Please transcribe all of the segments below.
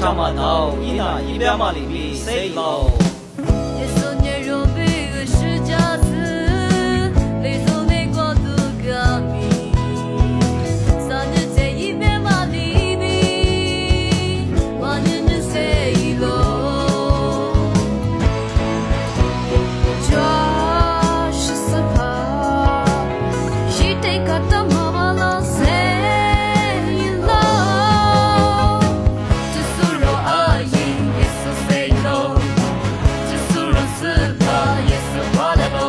他妈刀，一拿一边嘛里比谁老？也说年若比个是家子，雷说那个都革命，三日这一边嘛里比，万年的谁老？就是怕，一代个的妈妈老谁老？这苏若阿姨也是谁老？这苏若是怕也是花的老。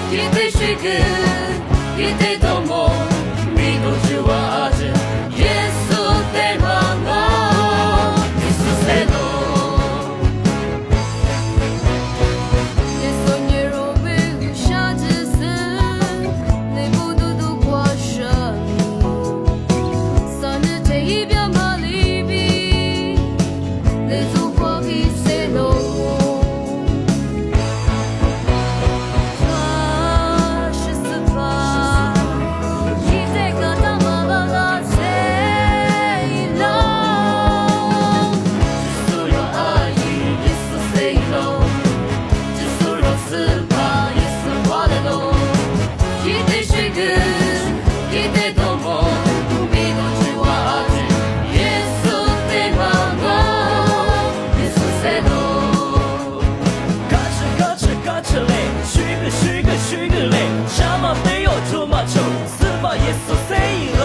一对水根，一对多么，你都知我阿姐，耶稣的妈妈，耶稣谁老？耶稣你若为啥子死，你不都都过生命？三日这一边嘛里比，你做过比谁老？许个嘞，什么没有这么丑，是吧？也是谁喽？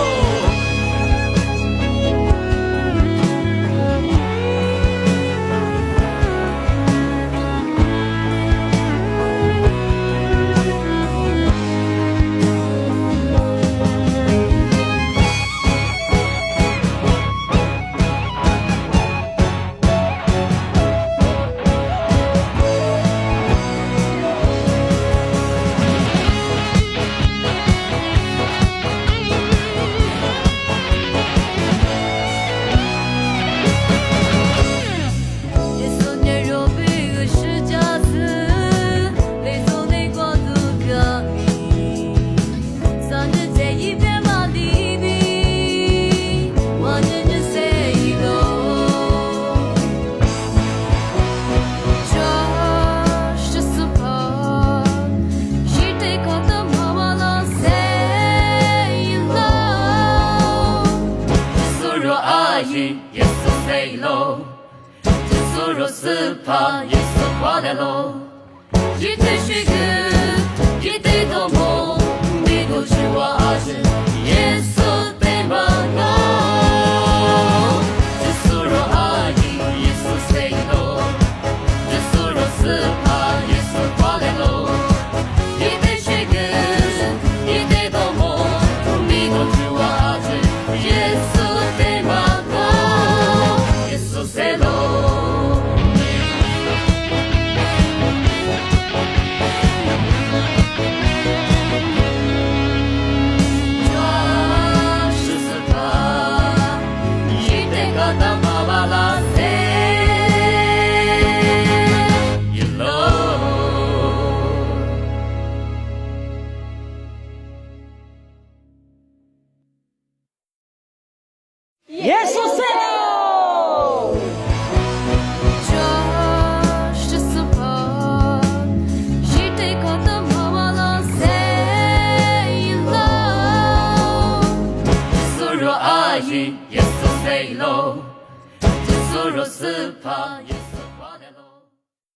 耶稣谁喽？这苏若是怕耶稣花的喽。一对水根，一对多么，你都知我阿姐，耶稣的妈妈。这苏若阿姨，耶稣谁喽？这苏若是怕耶稣花的喽。一对水根，一对多么，你都知我阿姐，耶稣。耶稣谁喽？这是怕，一对个的妈妈老谁喽？这苏若阿姨，耶稣谁喽？这苏若是怕。